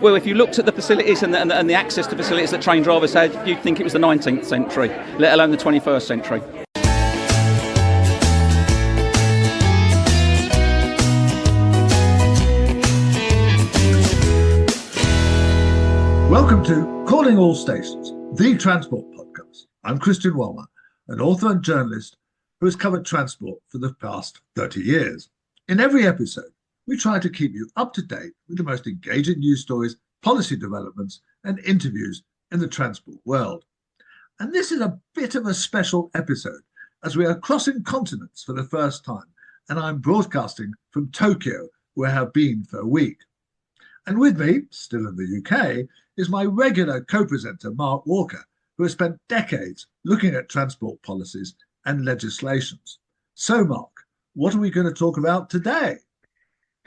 Well, if you looked at the facilities and the access to facilities that train drivers had, you'd think it was the 19th century, let alone the 21st century. Welcome to Calling All Stations, the transport podcast. I'm Christian Walmer, an author and journalist who has covered transport for the past 30 years. In every episode, we try to keep you up to date with the most engaging news stories, policy developments, and interviews in the transport world. And this is a bit of a special episode as we are crossing continents for the first time, and I'm broadcasting from Tokyo, where I have been for a week. And with me, still in the UK, is my regular co-presenter, Mark Walker, who has spent decades looking at transport policies and legislations. So, Mark, what are we going to talk about today?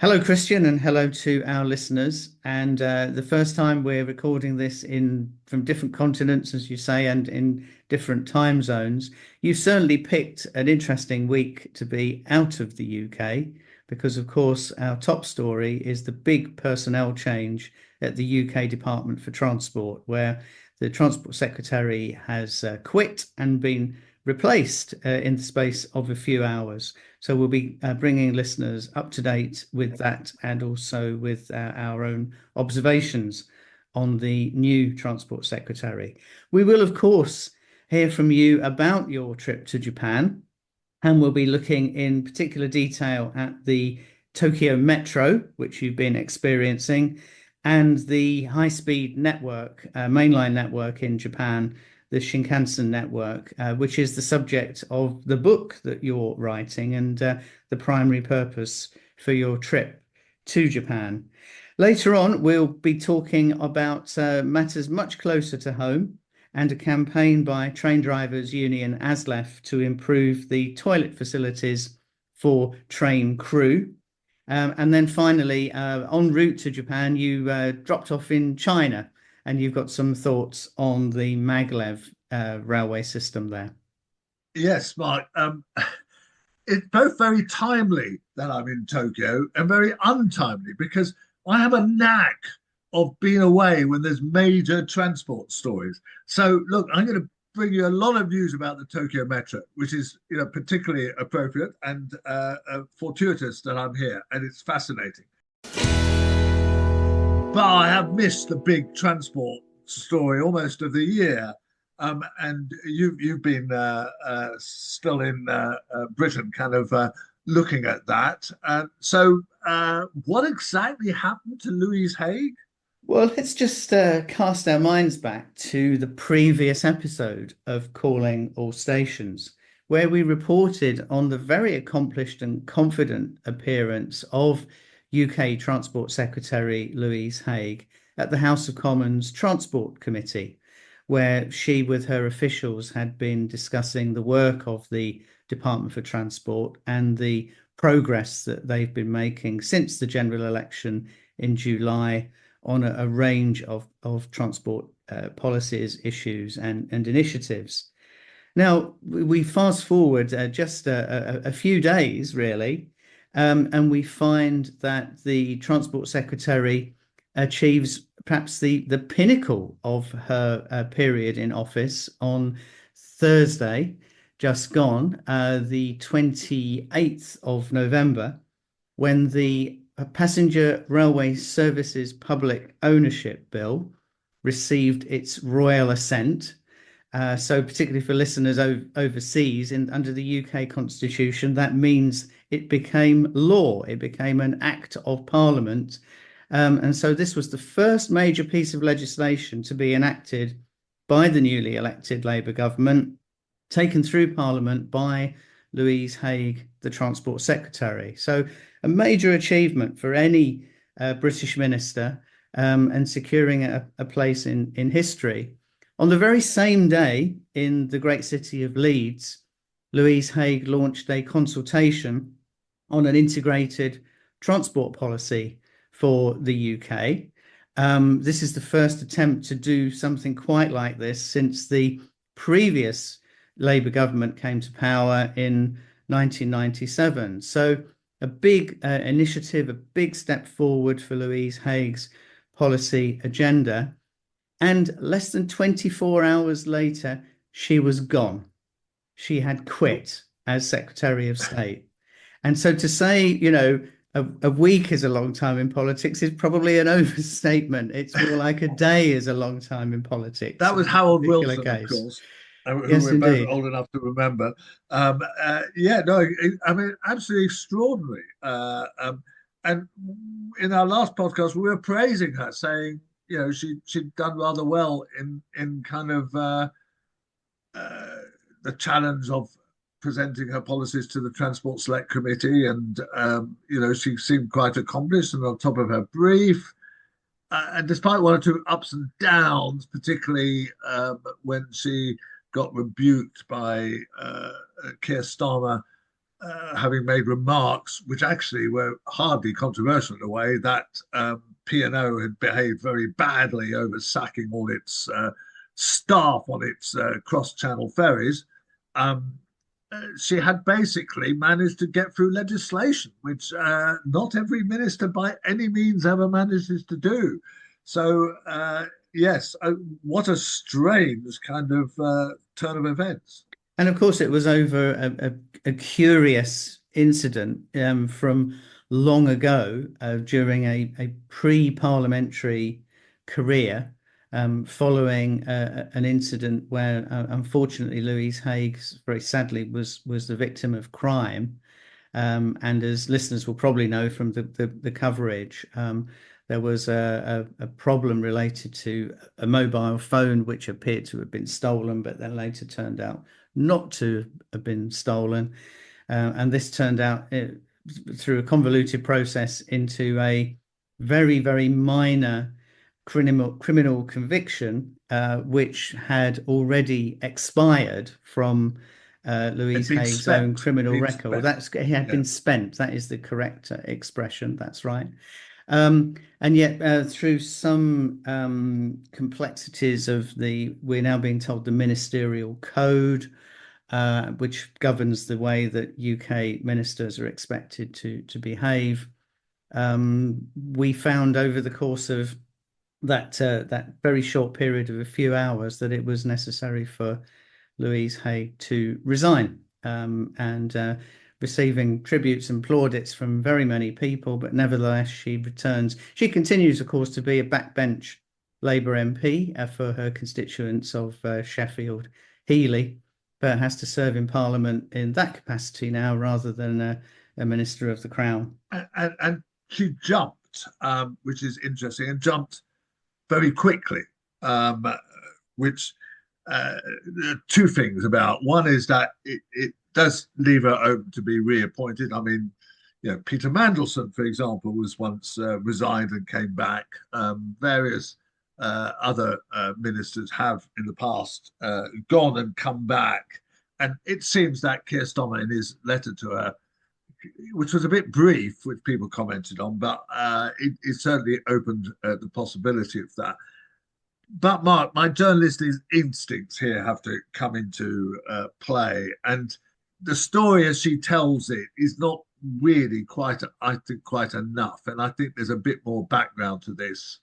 Hello, Christian, and hello to our listeners. And the first time we're recording this from different continents, as you say, and in different time zones. You've certainly picked an interesting week to be out of the UK, because, of course, our top story is the big personnel change at the UK Department for Transport, where the Transport Secretary has quit and been replaced in the space of a few hours. So we'll be bringing listeners up to date with that, and also with our own observations on the new Transport Secretary. We will, of course, hear from you about your trip to Japan, and we'll be looking in particular detail at the Tokyo Metro, which you've been experiencing, and the high-speed network, mainline network in Japan, the Shinkansen network, which is the subject of the book that you're writing and the primary purpose for your trip to Japan. Later on, we'll be talking about matters much closer to home, and a campaign by train drivers union ASLEF to improve the toilet facilities for train crew. And then finally, en route to Japan, you dropped off in China, and you've got some thoughts on the maglev railway system there. Yes, Mark. It's both very timely that I'm in Tokyo and very untimely, because I have a knack of being away when there's major transport stories. So, look, I'm going to bring you a lot of news about the Tokyo Metro, which is, particularly appropriate and fortuitous that I'm here, and it's fascinating. But I have missed the big transport story almost of the year, and you've been still in Britain, kind of looking at that. So, what exactly happened to Louise Haigh? Well, let's just cast our minds back to the previous episode of Calling All Stations, where we reported on the very accomplished and confident appearance of UK Transport Secretary Louise Haigh at the House of Commons Transport Committee, where she, with her officials, had been discussing the work of the Department for Transport and the progress that they've been making since the general election in July on a range of transport policies, issues and initiatives. Now, we fast forward just a few days, really, and we find that the Transport Secretary achieves perhaps the pinnacle of her period in office on Thursday, just gone, the 28th of November, when the Passenger Railway Services Public Ownership Bill received its royal assent. So particularly for listeners overseas, under the UK Constitution, that means it became law. It became an Act of Parliament. And so this was the first major piece of legislation to be enacted by the newly elected Labour government, taken through Parliament by Louise Haigh, the Transport Secretary. So a major achievement for any British minister, and securing a place in history. On the very same day, in the great city of Leeds, Louise Haigh launched a consultation on an integrated transport policy for the UK. This is the first attempt to do something quite like this since the previous Labour government came to power in 1997. So a big initiative, a big step forward for Louise Haigh's policy agenda. And less than 24 hours later, she was gone. She had quit as Secretary of State. And so to say, you know, a week is a long time in politics is probably an overstatement. It's more like a day is a long time in politics. That was Harold Wilson, of course, who yes, we're indeed. both old enough to remember. Yeah, no, I mean, absolutely extraordinary. And in our last podcast, we were praising her, saying, you know, she'd done rather well in kind of the challenge of presenting her policies to the Transport Select Committee, and you know, she seemed quite accomplished and on top of her brief. And despite one or two ups and downs, particularly when she got rebuked by Keir Starmer, having made remarks which actually were hardly controversial in a way, that P&O had behaved very badly over sacking all its staff on its cross-channel ferries. She had basically managed to get through legislation, which not every minister by any means ever manages to do. So, yes, what a strange kind of turn of events. And of course, it was over a curious incident from long ago during a pre-parliamentary career, following an incident where, unfortunately, Louise Haigh very sadly was the victim of crime. And as listeners will probably know from the coverage, there was a problem related to a mobile phone which appeared to have been stolen, but then later turned out not to have been stolen. And this turned out through a convoluted process into a very, very minor criminal conviction, which had already expired from Louise Haigh's own criminal record. It had been spent. That is the correct expression. That's right. And yet, through some complexities of we're now being told the ministerial code, which governs the way that UK ministers are expected to behave, we found over the course of that very short period of a few hours that it was necessary for Louise Haigh to resign, and receiving tributes and plaudits from very many people, but nevertheless she returns. She continues, of course, to be a backbench Labour MP for her constituents of Sheffield Heeley, but has to serve in Parliament in that capacity now rather than a Minister of the Crown. And she jumped, which is interesting, and jumped very quickly, which two things about. One is that it does leave her open to be reappointed. I mean, you know, Peter Mandelson, for example, was once resigned and came back. Various other ministers have in the past gone and come back. And it seems that Keir Starmer, in his letter to her, which was a bit brief, which people commented on, but it certainly opened the possibility of that. But Mark, my journalistic instincts here have to come into play, and the story as she tells it is not really quite enough. And I think there's a bit more background to this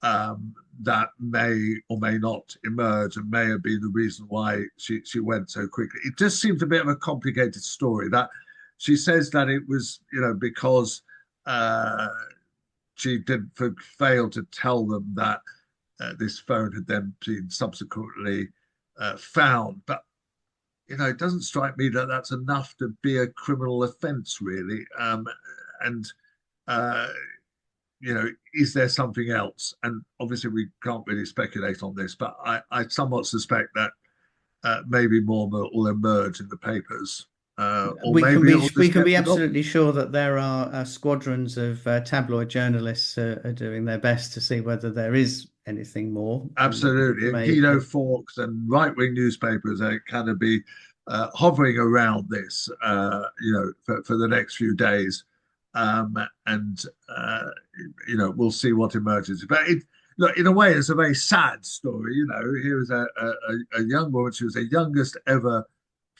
that may or may not emerge, and may have been the reason why she went so quickly. It just seems a bit of a complicated story. That she says that it was, you know, because she did fail to tell them that this phone had then been subsequently found. But, you know, it doesn't strike me that that's enough to be a criminal offence, really. You know, is there something else? And obviously we can't really speculate on this, but I somewhat suspect that maybe more will emerge in the papers. We can be absolutely sure that there are squadrons of tabloid journalists are doing their best to see whether there is anything more. Absolutely. And Guido Fawkes and right-wing newspapers are kind of be hovering around this, you know, for the next few days. You know, we'll see what emerges. But look, in a way, it's a very sad story. You know, here is a young woman. She was the youngest ever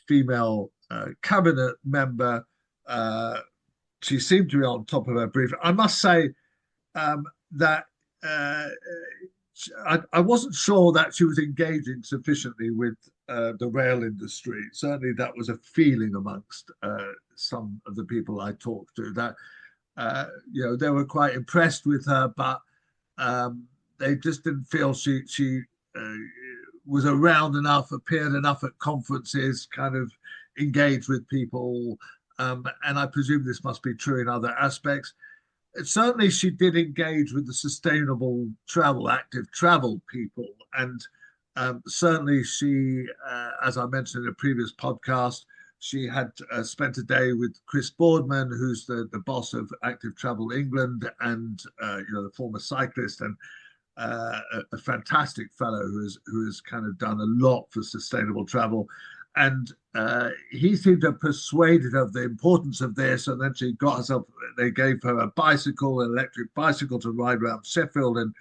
female cabinet member. She seemed to be on top of her brief. I must say that I wasn't sure that she was engaging sufficiently with the rail industry. Certainly, that was a feeling amongst some of the people I talked to, that they were quite impressed with her, but they just didn't feel she was around enough, appeared enough at conferences, kind of engaged with people. And I presume this must be true in other aspects. Certainly, she did engage with the sustainable travel, active travel people. And certainly, she, as I mentioned in a previous podcast, she had spent a day with Chris Boardman, who's the boss of Active Travel England, and the former cyclist, and a fantastic fellow who has kind of done a lot for sustainable travel. And he seemed to have persuaded her of the importance of this. And then she got herself, they gave her a bicycle, an electric bicycle, to ride around Sheffield. And,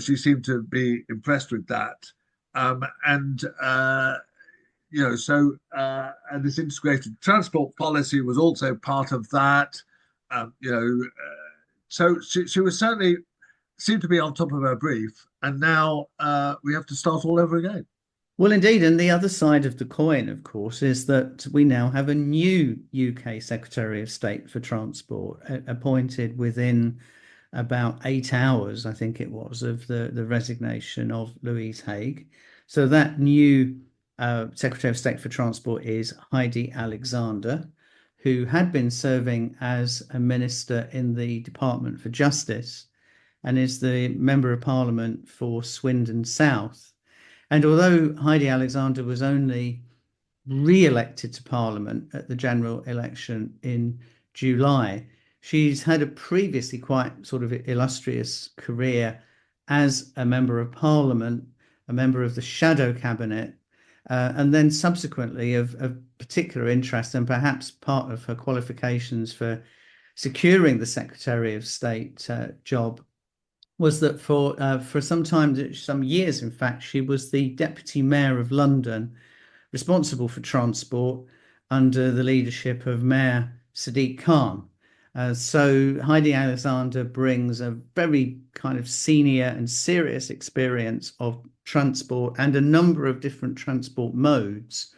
she seemed to be impressed with that. And this integrated transport policy was also part of that. So she was certainly seemed to be on top of her brief. And now we have to start all over again. Well, indeed. And the other side of the coin, of course, is that we now have a new UK Secretary of State for Transport appointed within about 8 hours, I think it was, of the resignation of Louise Haigh. So that new Secretary of State for Transport is Heidi Alexander, who had been serving as a minister in the Department for Justice and is the Member of Parliament for Swindon South. And although Heidi Alexander was only re-elected to Parliament at the general election in July, she's had a previously quite sort of illustrious career as a Member of Parliament, a member of the Shadow Cabinet, and then subsequently of particular interest, and perhaps part of her qualifications for securing the Secretary of State job, was that for some time, some years, in fact, she was the Deputy Mayor of London, responsible for transport under the leadership of Mayor Sadiq Khan. So Heidi Alexander brings a very kind of senior and serious experience of transport and a number of different transport modes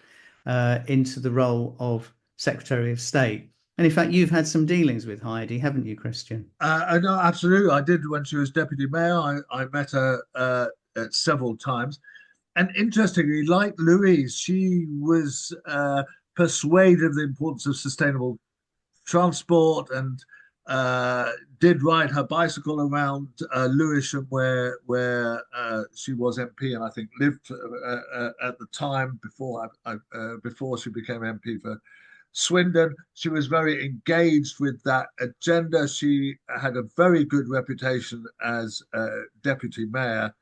into the role of Secretary of State. And in fact, you've had some dealings with Heidi, haven't you, Christian? No, absolutely. I did when she was deputy mayor. I met her several times. And interestingly, like Louise, she was persuaded of the importance of sustainable transport and did ride her bicycle around Lewisham, where she was MP, and I think lived at the time before she became MP for Swindon. She was very engaged with that agenda. She had a very good reputation as deputy mayor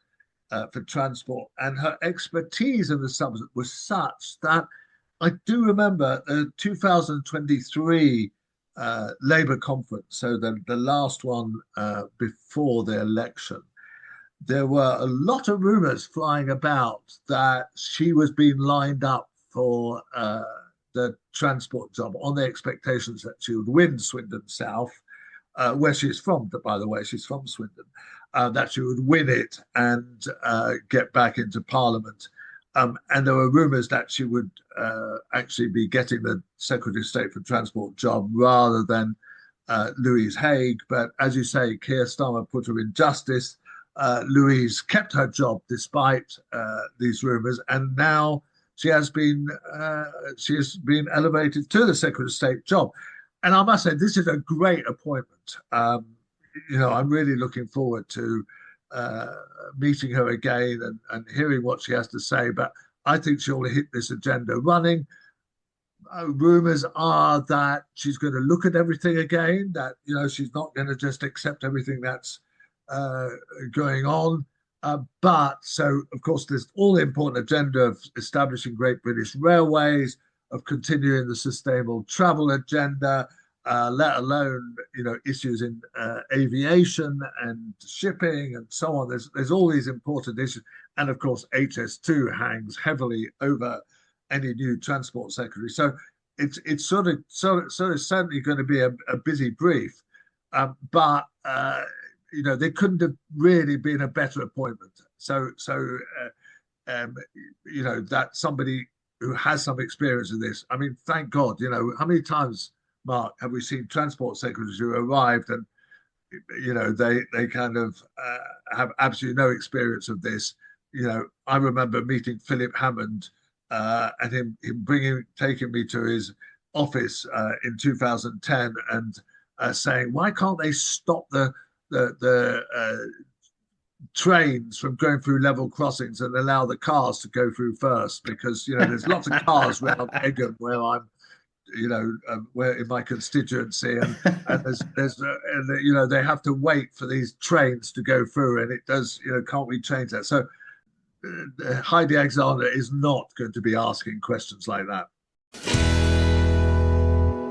for transport, and her expertise in the subject was such that I do remember the 2023 Labour conference, so the last one before the election. There were a lot of rumours flying about that she was being lined up for the transport job on the expectations that she would win Swindon South, where she's from, by the way, she's from Swindon, that she would win it and get back into Parliament. And there were rumours that she would actually be getting the Secretary of State for Transport job rather than Louise Haigh. But as you say, Keir Starmer put her in justice. Louise kept her job despite these rumours, and now she has been elevated to the Secretary of State job. And I must say, this is a great appointment. I'm really looking forward to meeting her again and hearing what she has to say. But I think she'll hit this agenda running. Rumours are that she's going to look at everything again, that she's not going to just accept everything that's going on. But so, of course, there's all the important agenda of establishing Great British Railways, of continuing the sustainable travel agenda, let alone issues in aviation and shipping and so on. There's all these important issues, and of course HS2 hangs heavily over any new transport secretary. So it's sort of certainly going to be a busy brief, but there couldn't have really been a better appointment. That somebody who has some experience in this. I mean, thank God. How many times, Mark, have we seen transport secretaries who arrived and they kind of have absolutely no experience of this. I remember meeting Philip Hammond and him taking me to his office in 2010 and saying, why can't they stop the trains from going through level crossings and allow the cars to go through first? Because there's lots of cars around Egham where I'm where in my constituency, and they have to wait for these trains to go through, and it does, can't we change that? So Heidi Alexander is not going to be asking questions like that.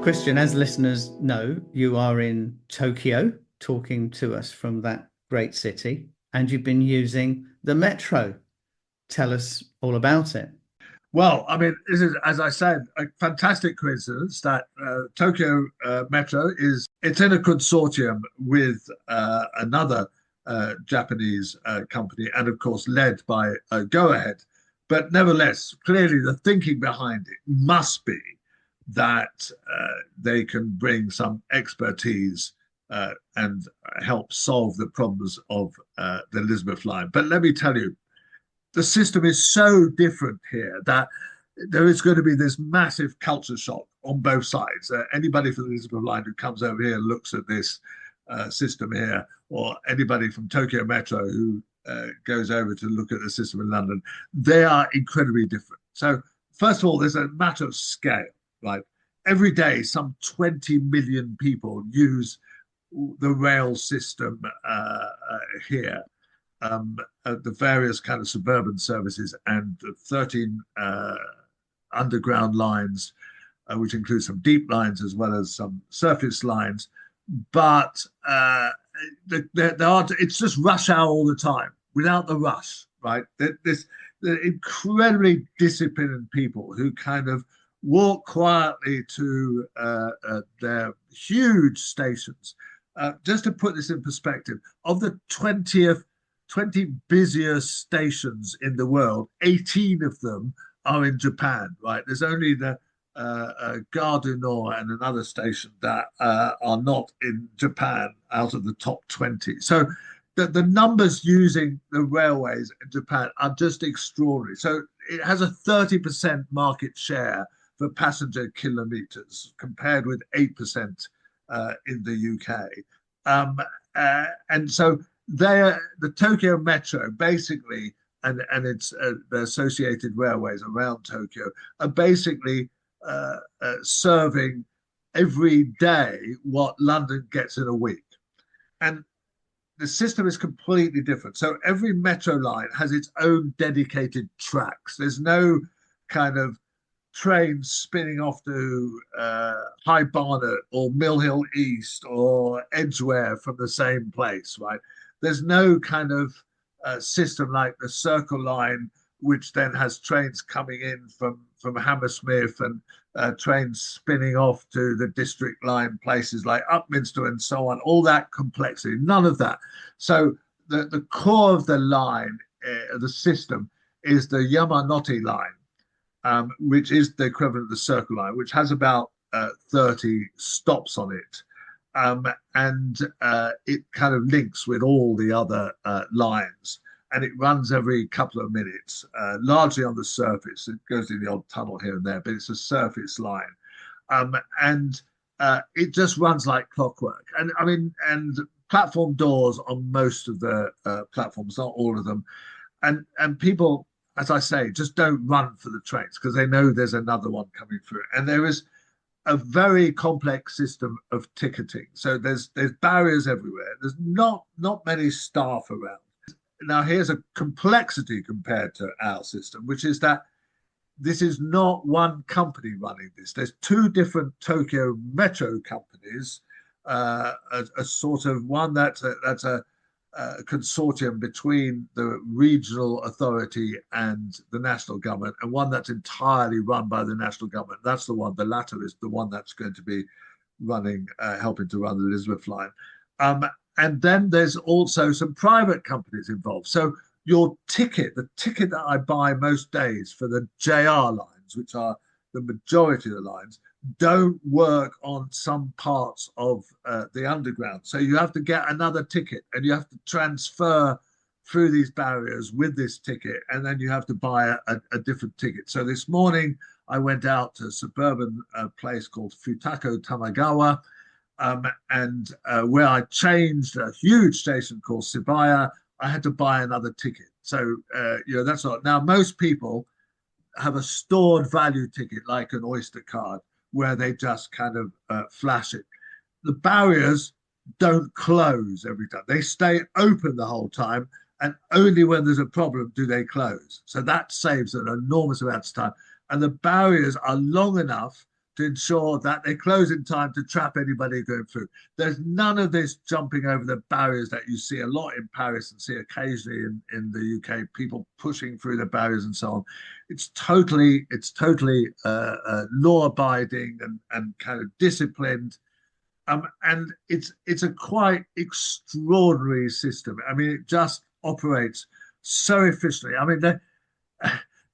Christian, as listeners know, you are in Tokyo talking to us from that great city, and you've been using the metro. Tell us all about it. Well, I mean, this is, as I said, a fantastic coincidence that Tokyo Metro it's in a consortium with another Japanese company, and of course led by Go Ahead. But nevertheless, clearly the thinking behind it must be that they can bring some expertise and help solve the problems of the Elizabeth line. But let me tell you, the system is so different here that there is going to be this massive culture shock on both sides. Anybody from the Elizabeth line who comes over here and looks at this system here, or anybody from Tokyo Metro who goes over to look at the system in London, they are incredibly different. So first of all, there's a matter of scale, right? Every day, some 20 million people use the rail system here. The various kind of suburban services and 13 underground lines, which include some deep lines as well as some surface lines. But it's just rush hour all the time without the rush, right? The incredibly disciplined people who kind of walk quietly to their huge stations. Just to put this in perspective, of the 20 busiest stations in the world, 18 of them are in Japan, right? There's only the Gare du Nord and another station that are not in Japan out of the top 20. So the numbers using the railways in Japan are just extraordinary. So it has a 30% market share for passenger kilometers compared with 8% in the UK. And so the Tokyo Metro basically, and it's the associated railways around Tokyo, are basically serving every day what London gets in a week. And the system is completely different. So every metro line has its own dedicated tracks. There's no kind of trains spinning off to High Barnet or Mill Hill East or Edgware from the same place, right? There's no kind of system like the Circle Line, which then has trains coming in from Hammersmith and trains spinning off to the District Line, places like Upminster and so on, all that complexity, none of that. So the core of the line, the system, is the Yamanote Line, which is the equivalent of the Circle Line, which has about 30 stops on it. And it kind of links with all the other lines, and it runs every couple of minutes, largely on the surface. It goes in the odd tunnel here and there, but it's a surface line. And it just runs like clockwork. And I mean, and platform doors on most of the platforms, not all of them. And people, as I say, just don't run for the trains because they know there's another one coming through. And there is a very complex system of ticketing. So there's barriers everywhere. There's not many staff around. Now, here's a complexity compared to our system, which is that this is not one company running this. There's two different Tokyo Metro companies, a sort of one that's a consortium between the regional authority and the national government, and one that's entirely run by the national government. That's the one. The latter is the one that's going to be running, helping to run the Elizabeth line. And then there's also some private companies involved. So your ticket, the ticket that I buy most days for the JR lines, which are the majority of the lines, don't work on some parts of the underground. So you have to get another ticket and you have to transfer through these barriers with this ticket, and then you have to buy a different ticket. So this morning I went out to a suburban place called Futako Tamagawa, and where I changed a huge station called Sibaya, I had to buy another ticket. So that's not. Now most people have a stored value ticket like an Oyster card where they just kind of flash it. The barriers don't close every time. They stay open the whole time, and only when there's a problem do they close. So that saves an enormous amount of time. And the barriers are long enough to ensure that they close in time to trap anybody going through. There's none of this jumping over the barriers that you see a lot in Paris and see occasionally in the UK, people pushing through the barriers and so on. It's totally law-abiding and kind of disciplined. And it's a quite extraordinary system. I mean, it just operates so efficiently. I mean,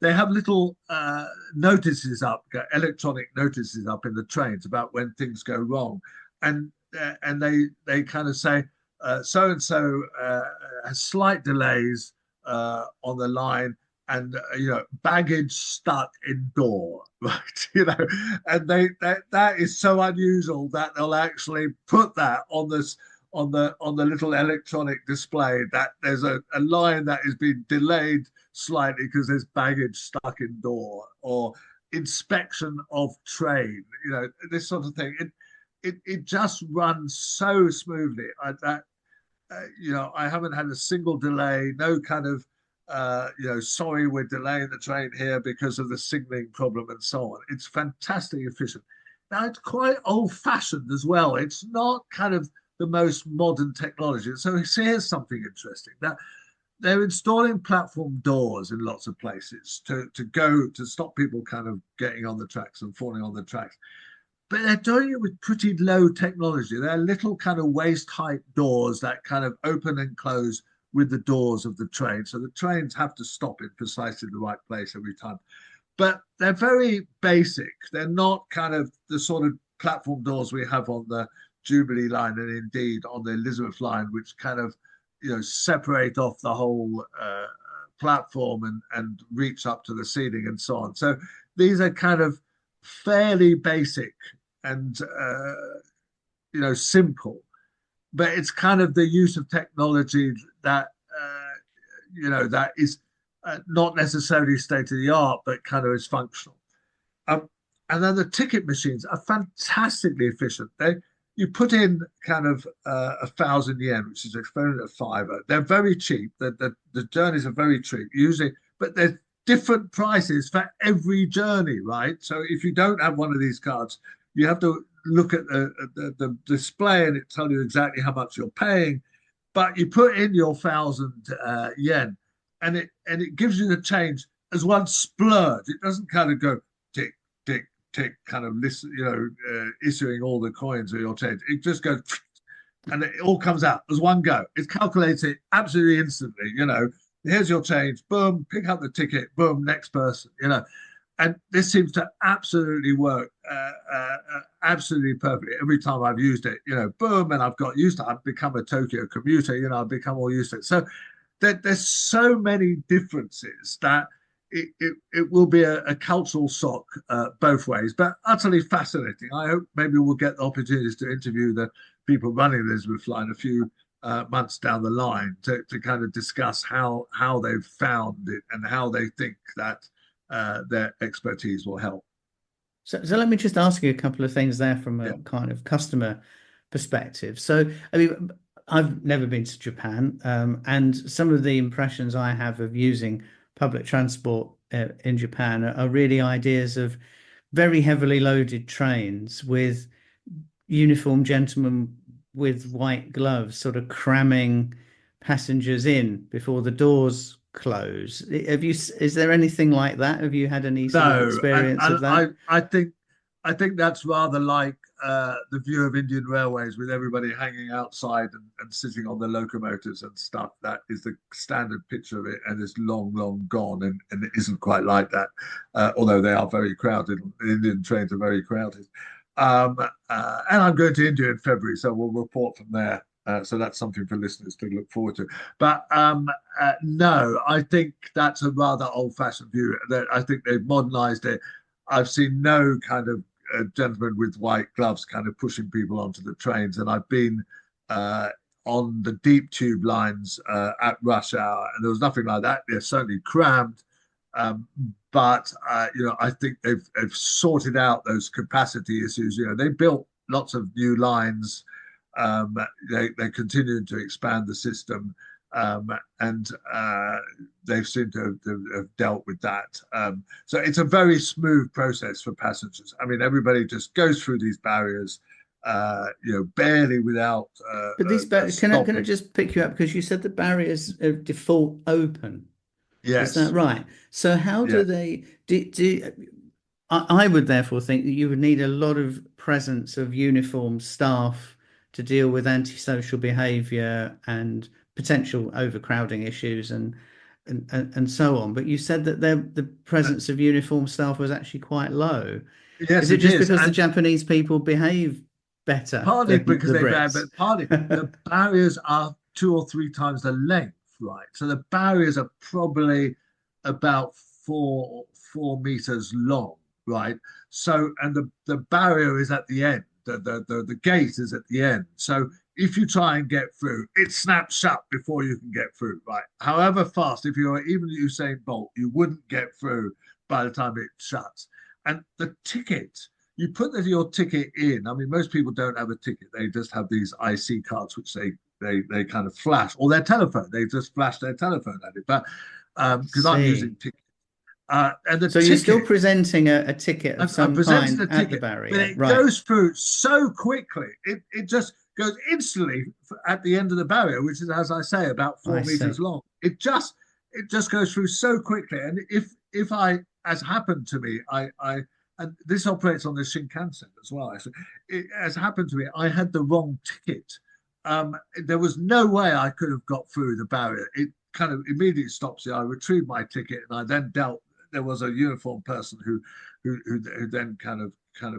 they have little notices up, electronic notices up in the trains about when things go wrong, and they kind of say so and so has slight delays on the line, and baggage stuck in door, right? And that is so unusual that they'll actually put that on this on the little electronic display that there's a line that has been delayed slightly because there's baggage stuck in door, or inspection of train, this sort of thing. It just runs so smoothly I haven't had a single delay, no kind of sorry, we're delaying the train here because of the signaling problem and so on. It's fantastically efficient. Now, it's quite old-fashioned as well. It's not kind of the most modern technology. So here's something interesting. Now, they're installing platform doors in lots of places to stop people kind of getting on the tracks and falling on the tracks. But they're doing it with pretty low technology. They're little kind of waist-height doors that kind of open and close with the doors of the train. So the trains have to stop in precisely the right place every time. But they're very basic. They're not kind of the sort of platform doors we have on the Jubilee line and indeed on the Elizabeth line, which kind of separate off the whole platform and reach up to the ceiling and so on. So these are kind of fairly basic and simple, but it's kind of the use of technology that that is not necessarily state of the art, but kind of is functional. And then the ticket machines are fantastically efficient. You put in kind of 1,000 yen, which is equivalent of £5. They're very cheap. The journeys are very cheap usually, but there's different prices for every journey, right? So if you don't have one of these cards, you have to look at the display and it tells you exactly how much you're paying. But you put in your 1,000 yen, and it gives you the change as one splurge. It doesn't kind of go tick tick tick, kind of listen, issuing all the coins or your change. It just goes, and it all comes out as one go. It's calculated absolutely instantly. Here's your change. Boom, pick up the ticket. Boom, next person. And this seems to absolutely work, absolutely perfectly every time I've used it. Boom, and I've got used to it. I've become a Tokyo commuter. I've become all used to it. So there's so many differences that it will be a cultural shock both ways, but utterly fascinating. I hope maybe we'll get the opportunities to interview the people running the Elizabeth line a few months down the line to kind of discuss how they've found it and how they think that their expertise will help. So let me just ask you a couple of things there from a kind of customer perspective. So, I mean, I've never been to Japan, and some of the impressions I have of using public transport in Japan are really ideas of very heavily loaded trains with uniformed gentlemen with white gloves sort of cramming passengers in before the doors close. Is there anything like that? Have you had any sort of experience of that? I think that's rather like the view of Indian Railways with everybody hanging outside and sitting on the locomotives and stuff. That is the standard picture of it, and it's long, long gone, and it isn't quite like that, although they are very crowded. Indian trains are very crowded. And I'm going to India in February, so we'll report from there. So that's something for listeners to look forward to. But no, I think that's a rather old-fashioned view. That I think they've modernized it. I've seen no kind of gentleman with white gloves kind of pushing people onto the trains, and I've been on the deep tube lines at rush hour, and there was nothing like that. They're certainly crammed, but I think they've sorted out those capacity issues. They built lots of new lines. They're continuing to expand the system, and they seem to have dealt with that. So it's a very smooth process for passengers. I mean, everybody just goes through these barriers, barely without. But these barriers, can I just pick you up, because you said the barriers are default open. Yes. Is that right? So how do they do? I would therefore think that you would need a lot of presence of uniformed staff to deal with antisocial behaviour and potential overcrowding issues and so on. But you said that the presence of uniformed staff was actually quite low. Yes, is it just because the Japanese people behave better? Partly because they behave, but partly the barriers are 2 or 3 times the length, right? So the barriers are probably about 4 meters long, right? So, and the barrier is at the end. The gate is at the end. So if you try and get through, it snaps shut before you can get through, right? However fast, if you're even Usain Bolt, you wouldn't get through by the time it shuts. And the ticket, you put your ticket in. I mean, most people don't have a ticket. They just have these IC cards, which they kind of flash, or their telephone. They just flash their telephone at it. But because I'm using ticket. And so you're still presenting a ticket of some kind at the barrier, but it goes through so quickly. It just goes instantly at the end of the barrier, which is, as I say, about 4 meters long. It just goes through so quickly. And if I, as happened to me, and this operates on the Shinkansen as well. It has happened to me. I had the wrong ticket. There was no way I could have got through the barrier. It kind of immediately stops you. I retrieved my ticket, and I then there was a uniformed person who then kind of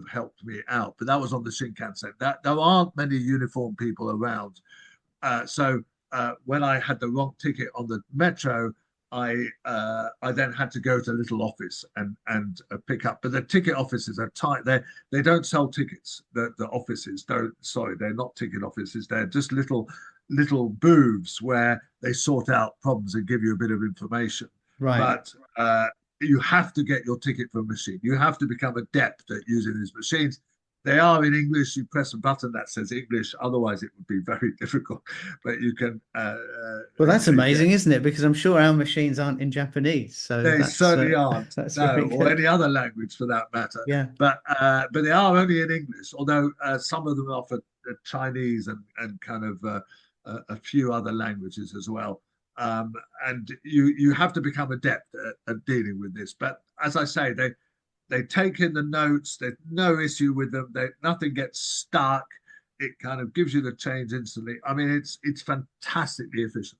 helped me out. But that was on the Shinkansen. There aren't many uniformed people around. So when I had the wrong ticket on the metro, I then had to go to a little office and pick up. But the ticket offices are tight. They don't sell tickets. The offices don't. Sorry, they're not ticket offices. They're just little booths where they sort out problems and give you a bit of information. Right. But you have to get your ticket from a machine. You have to become adept at using these machines. They are in English. You press a button that says English. Otherwise, it would be very difficult. But you can. Well, that's amazing, isn't it? Because I'm sure our machines aren't in Japanese. So they certainly aren't. No, or any other language for that matter. Yeah. But they are only in English. Although some of them offer Chinese and kind of a few other languages as well. And you have to become adept at dealing with this. But as I say, they take in the notes. There's no issue with them. Nothing gets stuck. It kind of gives you the change instantly. I mean, it's fantastically efficient.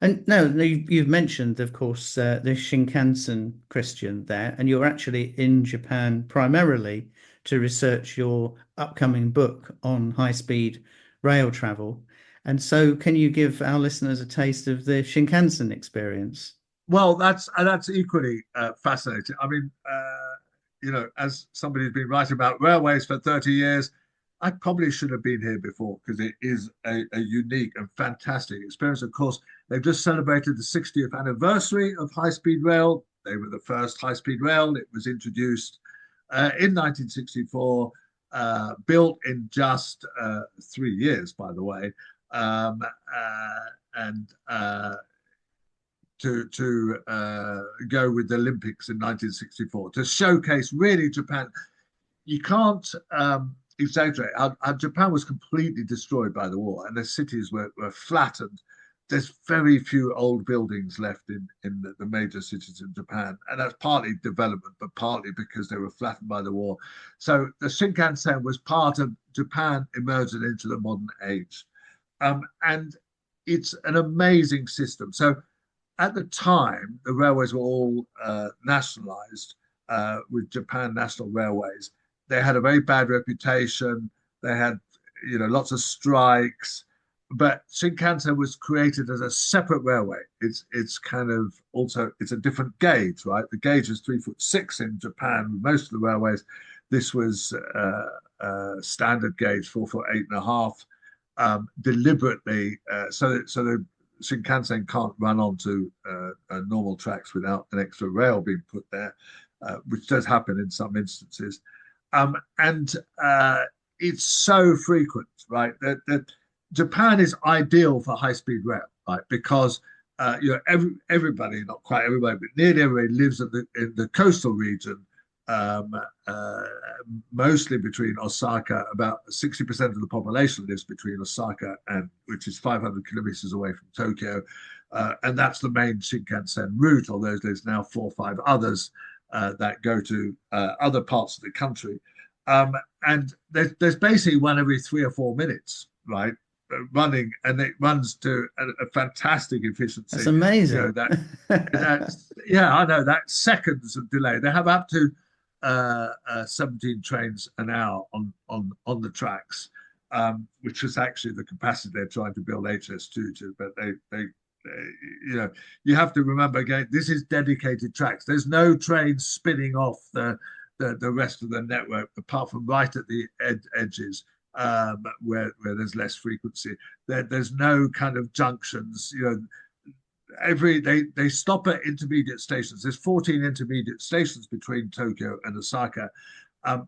And no, you've mentioned, of course, the Shinkansen, Christian, there, and you're actually in Japan primarily to research your upcoming book on high-speed rail travel. And so can you give our listeners a taste of the Shinkansen experience? Well, that's equally fascinating. I mean, as somebody who's been writing about railways for 30 years, I probably should have been here before, because it is a unique and fantastic experience. Of course, they've just celebrated the 60th anniversary of high-speed rail. They were the first high-speed rail. It was introduced in 1964, built in just 3 years, by the way. To go with the Olympics in 1964 to showcase really Japan. You can't exaggerate how Japan was completely destroyed by the war, and the cities were flattened. there's very few old buildings left in the major cities in Japan, and that's partly development, but partly because they were flattened by the war. So the Shinkansen was part of Japan emerging into the modern age, and it's an amazing system. So at the time, the railways were all nationalized with Japan National Railways. They had a very bad reputation. They had, lots of strikes. But Shinkansen was created as a separate railway. It's kind of also, it's a different gauge, right? The gauge is 3'6" in Japan with most of the railways. This was standard gauge, 4'8.5", deliberately, so the Shinkansen can't run onto normal tracks without an extra rail being put there, which does happen in some instances. And it's so frequent, right? That Japan is ideal for high-speed rail, right? Because everybody, not quite everybody, but nearly everybody lives in the coastal region, mostly between Osaka. About 60% of the population lives between Osaka which is 500 kilometers away from Tokyo, and that's the main Shinkansen route. Although there's now 4 or 5 others that go to other parts of the country, and there's basically one every 3 or 4 minutes, right? Running, and it runs to a fantastic efficiency. That's amazing. That's I know, that's seconds of delay. They have up to 17 trains an hour on the tracks, which is actually the capacity they're trying to build HS2 to. But they you have to remember again, this is dedicated tracks. There's no trains spinning off the rest of the network, apart from right at the edges. Where there's less frequency. There's no kind of junctions. They stop at intermediate stations. There's 14 intermediate stations between Tokyo and Osaka,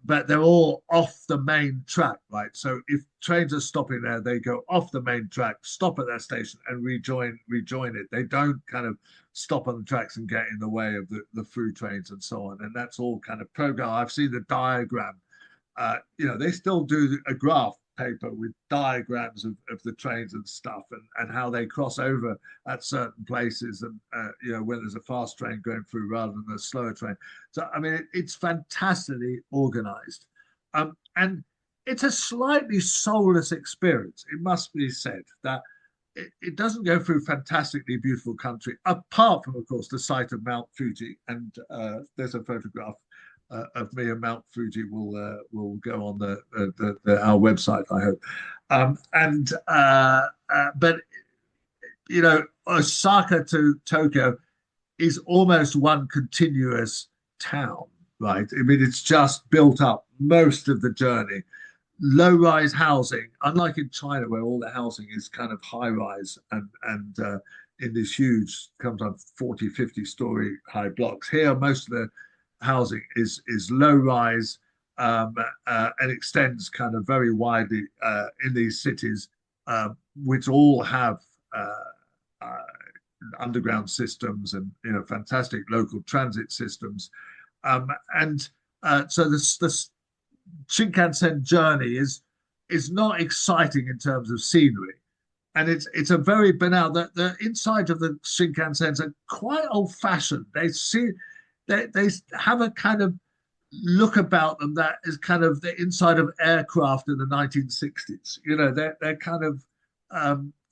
but they're all off the main track, right? So if trains are stopping there, they go off the main track, stop at that station, and rejoin it. They don't kind of stop on the tracks and get in the way of the through trains and so on. And that's all kind of programmed. I've seen the diagram. They still do a graph paper with diagrams of the trains and stuff, and how they cross over at certain places, and when there's a fast train going through rather than a slower train. So I mean, it's fantastically organized, and it's a slightly soulless experience. It must be said that it doesn't go through fantastically beautiful country, apart from, of course, the site of Mount Fuji, and there's a photograph of me and Mount Fuji will go on our website, I hope. But Osaka to Tokyo is almost one continuous town, right? I mean, it's just built up most of the journey. Low-rise housing, unlike in China, where all the housing is kind of high-rise and in this huge, comes on 40, 50-story high blocks. Here, most of the housing is low rise, and extends kind of very widely in these cities, which all have underground systems and fantastic local transit systems, and so the Shinkansen journey is not exciting in terms of scenery, and it's a very banal. The inside of the Shinkansens are quite old fashioned. They have a kind of look about them that is kind of the inside of aircraft in the 1960s. They're kind of,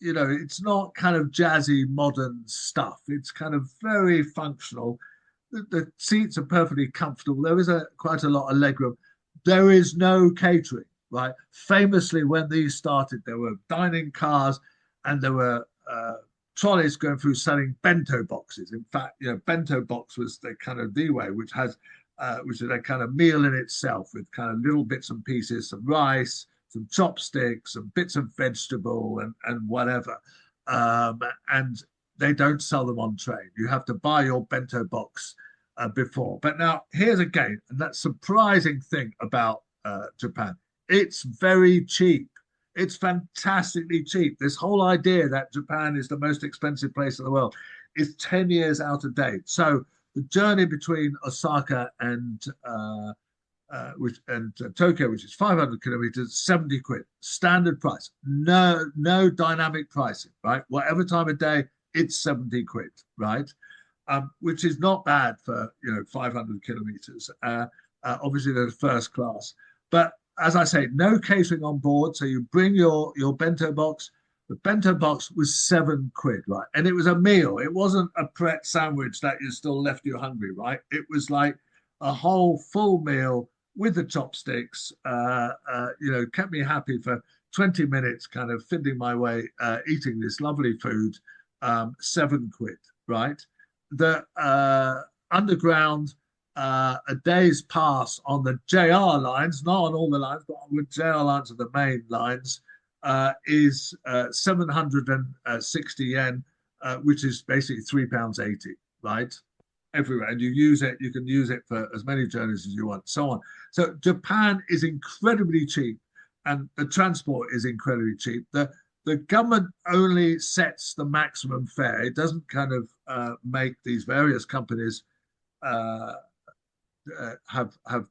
it's not kind of jazzy modern stuff. It's kind of very functional. The seats are perfectly comfortable. There is quite a lot of legroom. There is no catering, right? Famously, when these started, there were dining cars and there were trolleys going through selling bento boxes. In fact, bento box was the way, which is a kind of meal in itself, with kind of little bits and pieces, some rice, some chopsticks, some bits of vegetable, and whatever. And they don't sell them on train. You have to buy your bento box before. But now here's again, and that surprising thing about Japan: it's very cheap. It's fantastically cheap. This whole idea that Japan is the most expensive place in the world is 10 years out of date. So the journey between Osaka and Tokyo, which is 500 kilometers, 70 quid, standard price. No dynamic pricing, right? Whatever time of day, it's 70 quid, right? Which is not bad for 500 kilometers. Obviously, they're first class, but as I say, no catering on board. So you bring your bento box. The bento box was 7 quid, right? And it was a meal. It wasn't a Pret sandwich that you still left you hungry, right? It was like a whole full meal with the chopsticks. Kept me happy for 20 minutes, kind of fiddling my way, eating this lovely food. 7 quid, right? The underground, a day's pass on the JR lines, not on all the lines, but with JR lines are the main lines, is 760 yen, which is basically £3.80, right? Everywhere. And you can use it for as many journeys as you want, so on. So Japan is incredibly cheap, and the transport is incredibly cheap. The government only sets the maximum fare. It doesn't kind of make these various companies have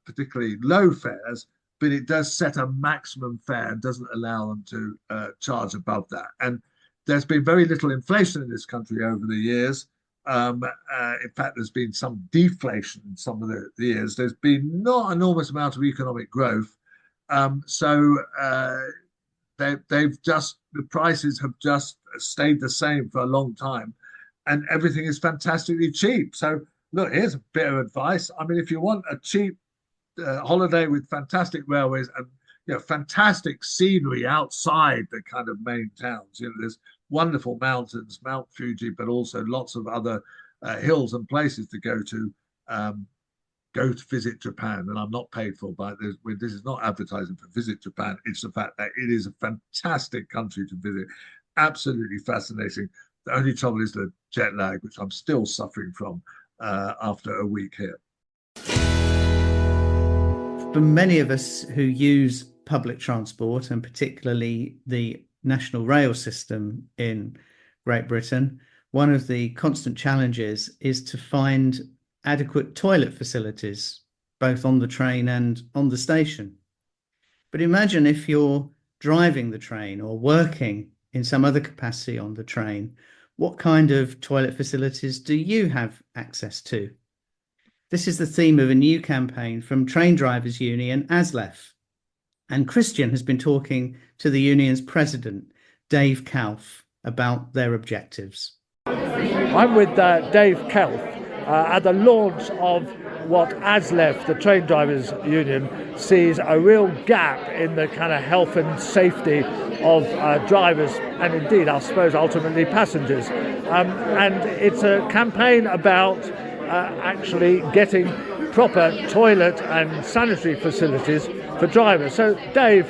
particularly low fares, but it does set a maximum fare and doesn't allow them to charge above that. And there's been very little inflation in this country over the years. In fact, there's been some deflation in some of the years. There's been not an enormous amount of economic growth. The prices have just stayed the same for a long time, and everything is fantastically cheap. So look, here's a bit of advice. I mean, if you want a cheap holiday with fantastic railways and fantastic scenery outside the kind of main towns, there's wonderful mountains, Mount Fuji, but also lots of other hills and places to go to visit Japan. And I'm not paid for by this. This is not advertising for Visit Japan. It's the fact that it is a fantastic country to visit. Absolutely fascinating. The only trouble is the jet lag, which I'm still suffering from after a week here. For many of us who use public transport, and particularly the national rail system in Great Britain, one of the constant challenges is to find adequate toilet facilities, both on the train and on the station. But imagine if you're driving the train or working in some other capacity on the train, what kind of toilet facilities do you have access to? This is the theme of a new campaign from Train Drivers Union, ASLEF. And Christian has been talking to the union's president, Dave Calfe, about their objectives. I'm with Dave Calfe at the launch of what ASLEF, the Train Drivers Union, sees a real gap in the kind of health and safety of drivers and indeed, I suppose, ultimately passengers. And it's a campaign about actually getting proper toilet and sanitary facilities for drivers. So, Dave,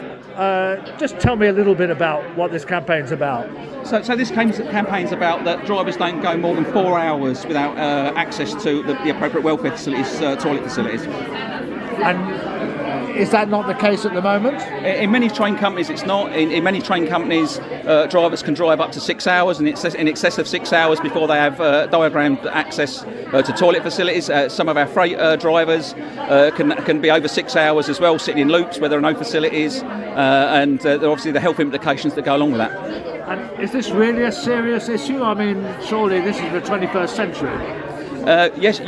just tell me a little bit about what this campaign's about. So this campaign's about that drivers don't go more than 4 hours without access to the appropriate welfare facilities, toilet facilities. And is that not the case at the moment? In many train companies, it's not. In many train companies, drivers can drive up to 6 hours, and in excess of 6 hours before they have diagrammed access to toilet facilities. Some of our freight drivers can be over 6 hours as well, sitting in loops where there are no facilities, and there are obviously the health implications that go along with that. And is this really a serious issue? I mean, surely this is the 21st century. Yes,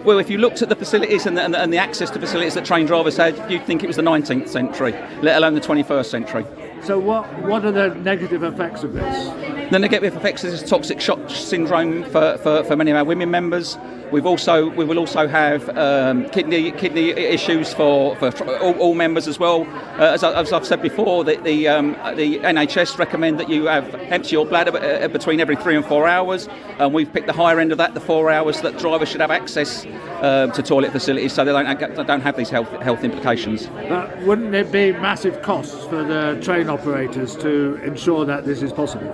well, if you looked at the facilities and the access to facilities that train drivers had, you'd think it was the 19th century, let alone the 21st century. So what are the negative effects of this? The negative effects is toxic shock syndrome for many of our women members. We will also have kidney issues for all members as well. As I've said before, the NHS recommend that you empty your bladder between every 3 and 4 hours, and we've picked the higher end of that, the 4 hours that drivers should have access to toilet facilities, so they don't have these health implications. But wouldn't it be massive costs for the train operators to ensure that this is possible?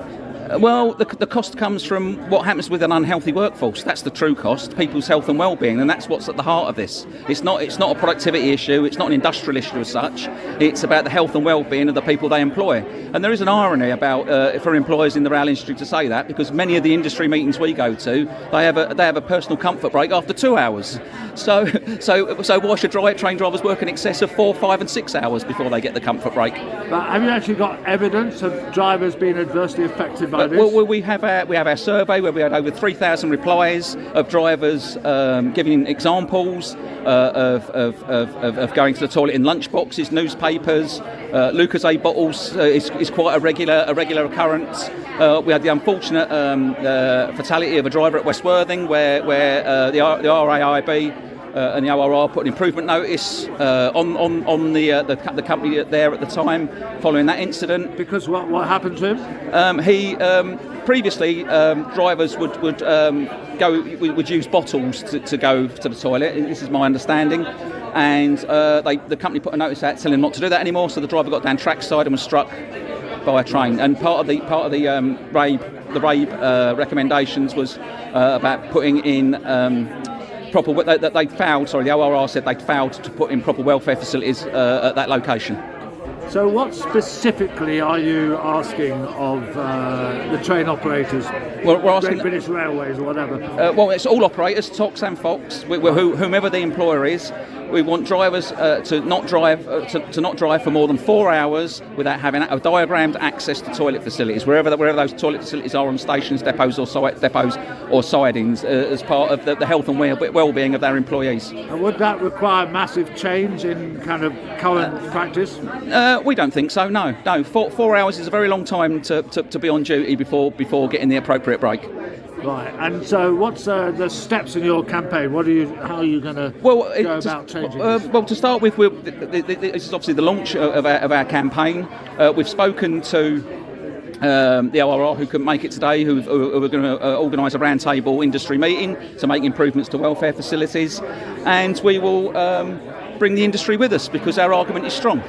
Well, the cost comes from what happens with an unhealthy workforce. That's the true cost, people's health and well-being, and that's what's at the heart of this. It's not a productivity issue, it's not an industrial issue as such, it's about the health and well-being of the people they employ. And there is an irony about for employers in the rail industry to say that, because many of the industry meetings we go to, they have a personal comfort break after 2 hours. So why should train drivers work in excess of 4, 5 and 6 hours before they get the comfort break? But have you actually got evidence of drivers being adversely affected by this? Well, we have our survey where we had over 3,000 replies of drivers giving examples of going to the toilet in lunchboxes, newspapers. Lucozade bottles is quite a regular occurrence. We had the unfortunate fatality of a driver at West Worthing where the RAIB and the ORR put an improvement notice on the company there at the time following that incident. Because what happened to him? He previously drivers would use bottles to go to the toilet. This is my understanding, and the company put a notice out telling him not to do that anymore. So the driver got down trackside and was struck by a train. And part of the RAIB recommendations was about putting in that they'd failed. Sorry, the ORR said they'd failed to put in proper welfare facilities at that location. So what specifically are you asking of the train operators? Well, we're asking Great British Railways or whatever. Well, it's all operators, Tox and Fox, whomever the employer is. We want drivers to not drive for more than 4 hours without having a diagrammed access to toilet facilities, wherever those toilet facilities are on stations, depots or sidings, as part of the health and well-being of their employees. And would that require massive change in kind of current practice? We don't think so. No. 4 hours is a very long time to be on duty before getting the appropriate break. Right, and so what's the steps in your campaign? How are you going to go about changing this? Well, to start with, this is obviously the launch of our campaign. We've spoken to the ORR, who couldn't make it today, who are going to organise a roundtable industry meeting to make improvements to welfare facilities, and we will bring the industry with us because our argument is strong.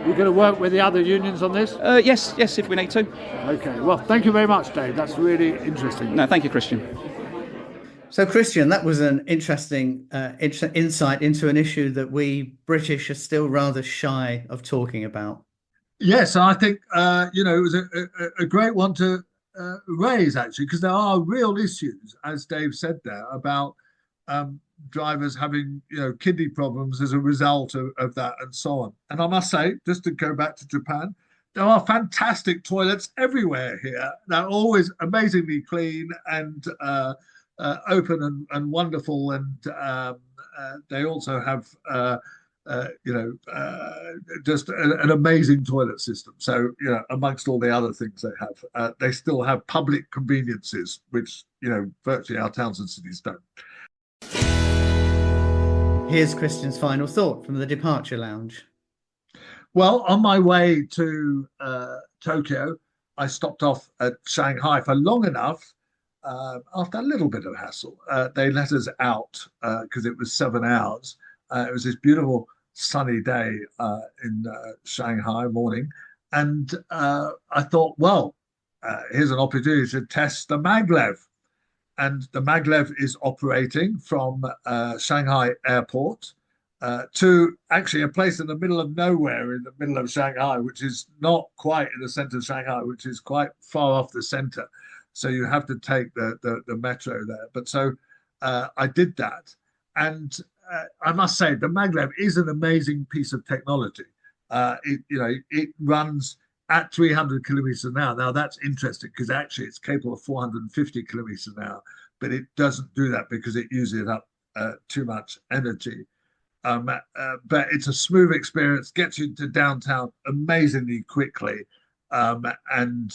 You're going to work with the other unions on this? Yes, if we need to. Okay, well, thank you very much, Dave. That's really interesting. No, thank you, Christian. So, Christian, that was an interesting insight into an issue that we British are still rather shy of talking about. Yes, I think, it was a great one to raise, actually, because there are real issues, as Dave said there, about drivers having kidney problems as a result of that and so on. And I must say, just to go back to Japan, there are fantastic toilets everywhere here. They're always amazingly clean and open and wonderful, and they also have just an amazing toilet system. So amongst all the other things they have, they still have public conveniences, which virtually our towns and cities don't. Here's Christian's final thought from the departure lounge. Well, on my way to Tokyo, I stopped off at Shanghai for long enough. After a little bit of hassle, they let us out because it was 7 hours. It was this beautiful sunny day in Shanghai morning. And I thought, well, here's an opportunity to test the maglev. And the maglev is operating from Shanghai Airport to actually a place in the middle of nowhere in the middle of Shanghai, which is not quite in the center of Shanghai, which is quite far off the center. So you have to take the metro there. But so I did that. And I must say, the maglev is an amazing piece of technology. It runs at 300 kilometers an hour. Now that's interesting because actually it's capable of 450 kilometers an hour, but it doesn't do that because it uses up too much energy. But it's a smooth experience, gets you to downtown amazingly quickly, and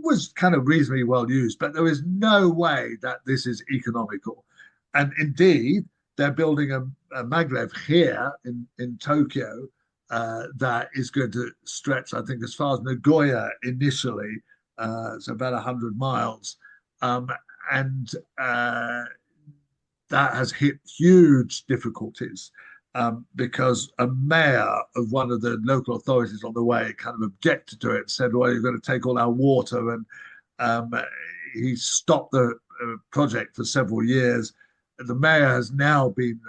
was kind of reasonably well used. But there is no way that this is economical. And indeed, they're building a maglev here in Tokyo that is going to stretch, I think, as far as Nagoya initially. It's about 100 miles. And that has hit huge difficulties because a mayor of one of the local authorities on the way kind of objected to it and said, well, you're going to take all our water. He stopped the project for several years. The mayor has now been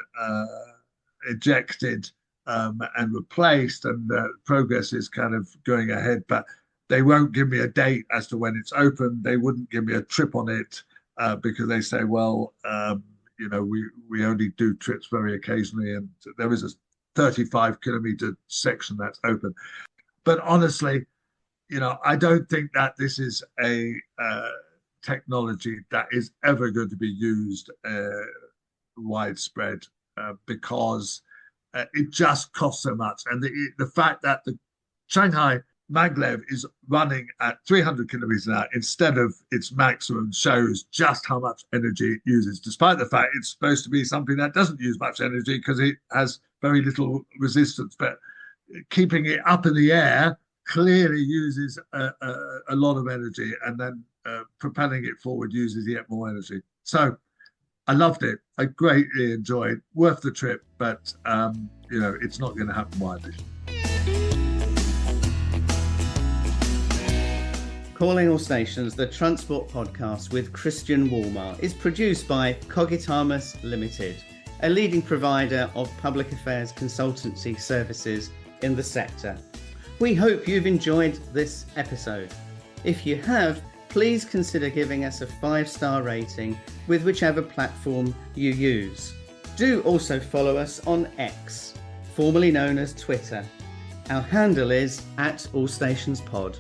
ejected and replaced, and progress is kind of going ahead, but they won't give me a date as to when it's open. They wouldn't give me a trip on it because they say, well, we only do trips very occasionally, and there is a 35-kilometer section that's open. But honestly, I don't think that this is a technology that is ever going to be used widespread because it just costs so much. And the fact that the Shanghai maglev is running at 300 kilometers an hour instead of its maximum shows just how much energy it uses, despite the fact it's supposed to be something that doesn't use much energy because it has very little resistance. But keeping it up in the air clearly uses a lot of energy, and then propelling it forward uses yet more energy. So I loved it. I greatly enjoyed. Worth the trip, but it's not going to happen widely. Calling All Stations, the transport podcast with Christian Walmart, is produced by Cogitamus Limited, a leading provider of public affairs consultancy services in the sector. We hope you've enjoyed this episode. If you have, please consider giving us a 5-star rating with whichever platform you use. Do also follow us on X, formerly known as Twitter. Our handle is @AllStationsPod.